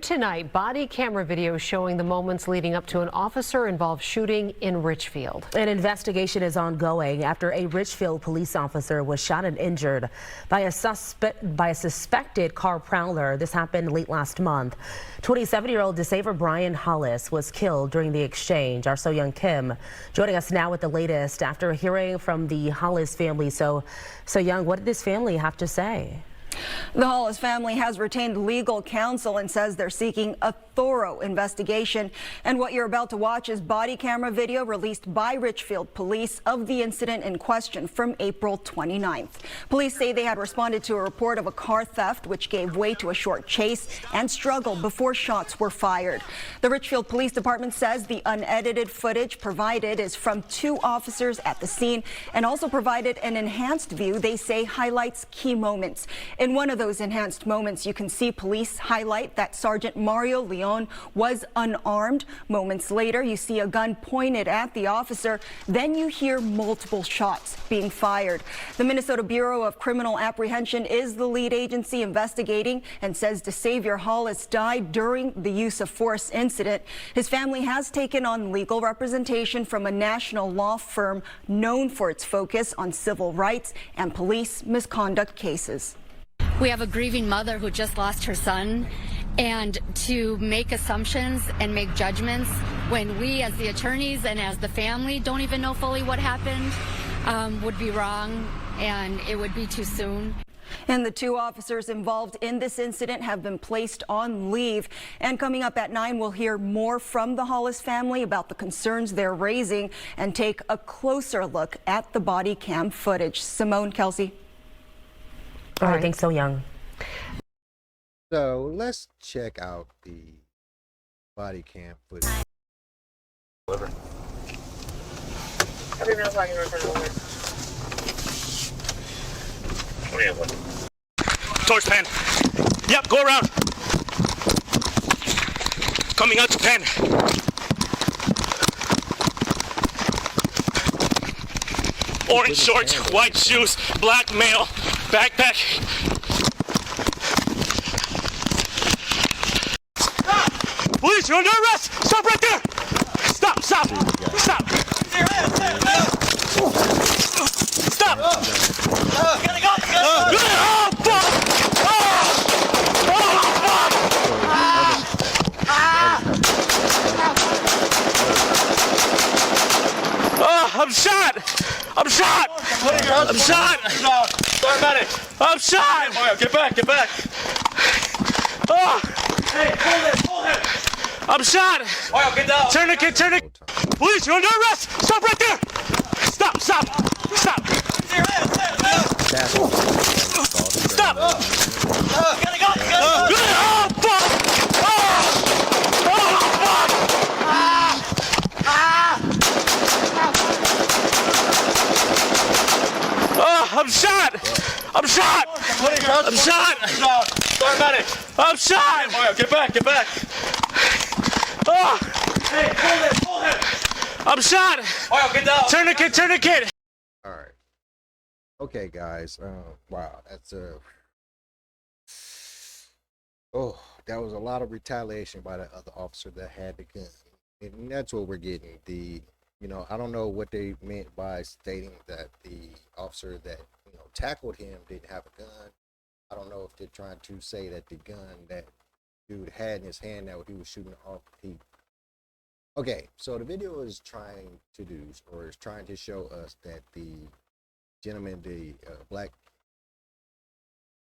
Tonight, body camera video showing the moments leading up to an officer-involved shooting in Richfield. An investigation is ongoing after a Richfield police officer was shot and injured by a suspected car prowler. This happened late last month. 27-year-old Desaver Brian Hollis was killed during the exchange. Our So Young Kim joining us now with the latest after hearing from the Hollis family. So Young, what did this family have to say? The Hollis family has retained legal counsel and says they're seeking a thorough investigation. And what you're about to watch is body camera video released by Richfield police of the incident in question from April 29th. Police say they had responded to a report of a car theft, which gave way to a short chase and struggle before shots were fired. The Richfield Police Department says the unedited footage provided is from 2 officers at the scene and also provided an enhanced view they say highlights key moments. In one of those enhanced moments, you can see police highlight that Sergeant Mario Leon was unarmed. Moments later, you see a gun pointed at the officer. Then you hear multiple shots being fired. The Minnesota Bureau of Criminal Apprehension is the lead agency investigating and says Desaver Hollis died during the use of force incident. His family has taken on legal representation from a national law firm known for its focus on civil rights and police misconduct cases. We have a grieving mother who just lost her son, and to make assumptions and make judgments when we as the attorneys and as the family don't even know fully what happened would be wrong, and it would be too soon. And the 2 officers involved in this incident have been placed on leave. And coming up at 9, we'll hear more from the Hollis family about the concerns they're raising and take a closer look at the body cam footage. Simone, Kelsey. All right, thanks, So Young. So let's check out the body cam footage. Every minute I can return over. Oh yeah, what? Towards pen. Yep, go around. Coming out to pen. Orange shorts, white shoes, black male, backpack. Stop! Police, you're under arrest! Stop right there! Stop, stop, stop! Stop! Gotta go! Oh, fuck! Oh, I'm shot! I'm shot! I'm shot! I'm shot! Oh, get back, get back! Oh! Hey, hold him! I'm shot! Oh, get down! Tourniquet, tourniquet! Police, you're under arrest! Stop right there! Stop, stop, stop! Stop! Gotta go! Oh, fuck! I'm shot! I'm shot! I'm shot! I'm shot! Oh, get back, get back! Oh! Hey, hold him! I'm shot! Oh, get down! Tourniquet, tourniquet! All right. Okay, guys. Wow, that's that was a lot of retaliation by the other officer that had the gun, and that's what we're getting. I don't know what they meant by stating that the officer that tackled him didn't have a gun. I don't know if they're trying to say that the gun that dude had in his hand that he was shooting off people. Okay, so the video is trying to show us that the gentleman, the black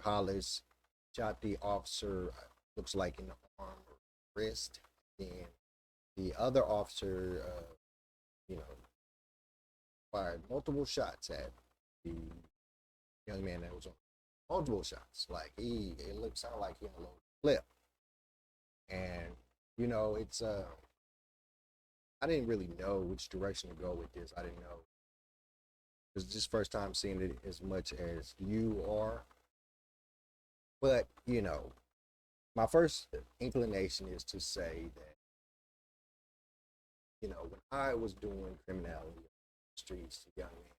Hollis, shot the officer, looks like in the arm or wrist, and the other officer fired multiple shots at the young man that was on. Multiple shots. Like it sounded like he unloaded a clip. And it's I didn't really know which direction to go with this. I didn't know. It was just first time seeing it as much as you are. But my first inclination is to say that when I was doing criminality on the streets, young man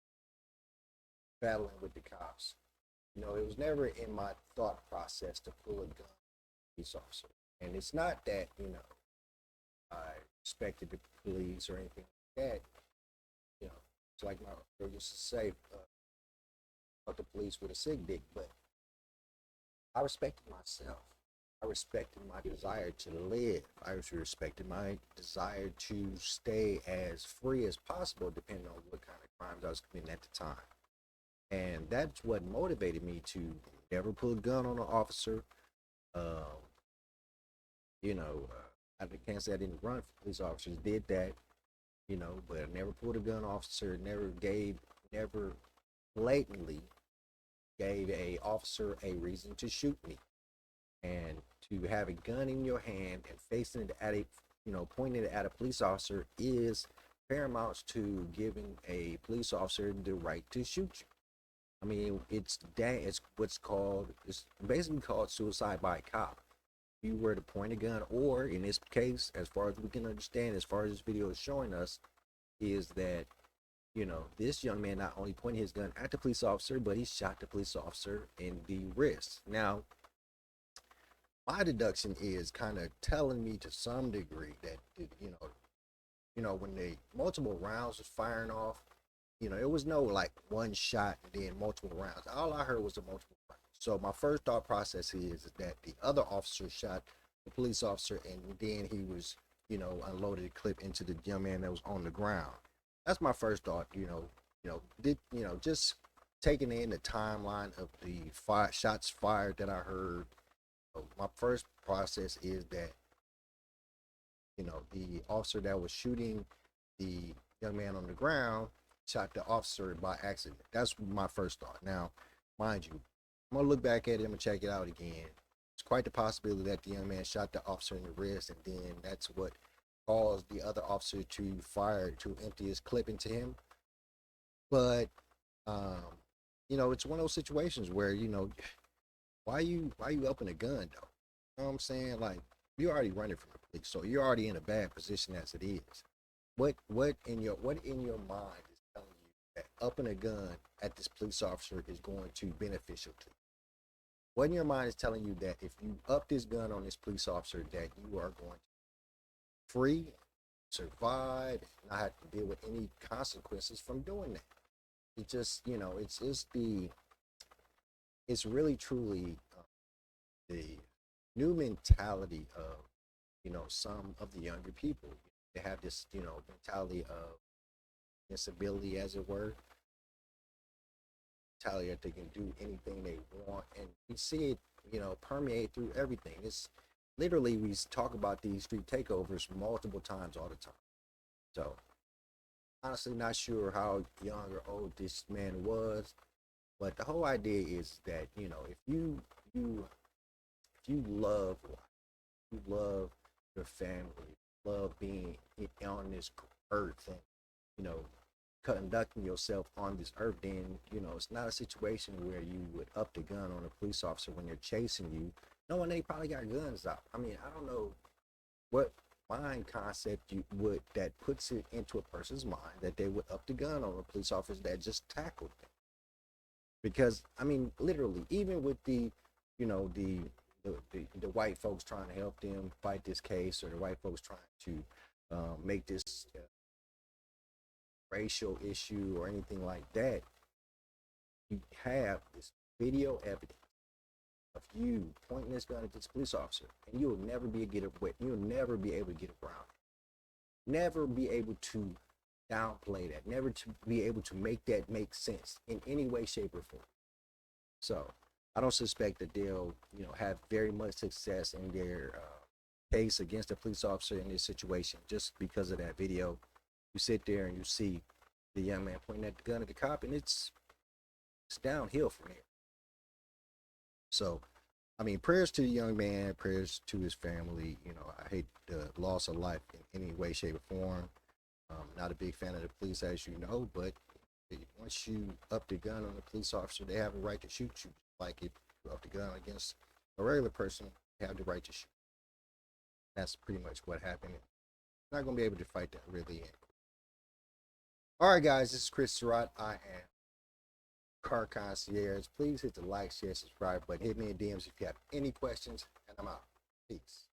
battling with the cops, it was never in my thought process to pull a gun on a police officer. And it's not that, you know, I respected the police or anything like that. You know, it's like my girl used to say, fuck the police with a sick dick, but I respected myself. I respected my desire to live. I respected my desire to stay as free as possible, depending on what kind of crimes I was committing at the time. And that's what motivated me to never pull a gun on an officer. You know, I can't say I didn't run for police officers, did that, you know, but I never pulled a gun officer, never blatantly gave a officer a reason to shoot me. And to have a gun in your hand and facing it at a, you know, pointing it at a police officer is paramount to giving a police officer the right to shoot you. I mean, it's basically called suicide by cop. If you were to point a gun, or in this case, as far as we can understand, as far as this video is showing us, is that, you know, this young man not only pointed his gun at the police officer, but he shot the police officer in the wrist. Now, my deduction is kind of telling me to some degree that, you know, when the multiple rounds was firing off, you know, it was no like one shot and then multiple rounds. All I heard was the multiple rounds. So my first thought process is that the other officer shot the police officer, and then he was, you know, unloaded a clip into the young man that was on the ground. That's my first thought. Just taking in the timeline of the shots fired that I heard. My first process is that, you know, the officer that was shooting the young man on the ground shot the officer by accident. That's my first thought. Now, mind you, I'm gonna look back at him and check it out again. It's quite the possibility that the young man shot the officer in the wrist, and then that's what caused the other officer to fire, to empty his clip into him. But you know, it's one of those situations where, you know, why you upping a gun though? You know what I'm saying? Like, you're already running from the police, so you're already in a bad position as it is. What in your mind is telling you that upping a gun at this police officer is going to be beneficial to you? What in your mind is telling you that if you up this gun on this police officer, that you are going to free, survive, not have to deal with any consequences from doing that? It just, you know, it's really truly the new mentality of, you know, some of the younger people. They have this, you know, mentality of invincibility, as it were. Mentality that they can do anything they want, and we see it, you know, permeate through everything. It's literally, we talk about these street takeovers multiple times all the time. So, honestly, not sure how young or old this man was, but the whole idea is that, you know, if you love life, you love your family, love being on this earth, and, you know, conducting yourself on this earth, then, you know, it's not a situation where you would up the gun on a police officer when they're chasing you, knowing they probably got guns out. I mean, I don't know what mind concept that puts it into a person's mind that they would up the gun on a police officer that just tackled them. Because, I mean, literally, even with the, you know, the white folks trying to help them fight this case, or the white folks trying to make this racial issue or anything like that, you have this video evidence of you pointing this gun at this police officer, and you'll never be able to get around it. Never be able to downplay that. Never to be able to make that make sense in any way, shape, or form. So I don't suspect that they'll, you know, have very much success in their case against a police officer in this situation just because of that video. You sit there and you see the young man pointing at the gun at the cop, and it's downhill from here. So, I mean, prayers to the young man, prayers to his family. You know, I hate the loss of life in any way, shape, or form. Not a big fan of the police, as you know, but once you up the gun on a police officer, they have a right to shoot you. Like if you up the gun against a regular person, they have the right to shoot. That's pretty much what happened. Not going to be able to fight that really in. All right, guys, this is Chris Surratt. I am Car Concierge. Please hit the like, share, subscribe button. Hit me in DMs if you have any questions, and I'm out. Peace.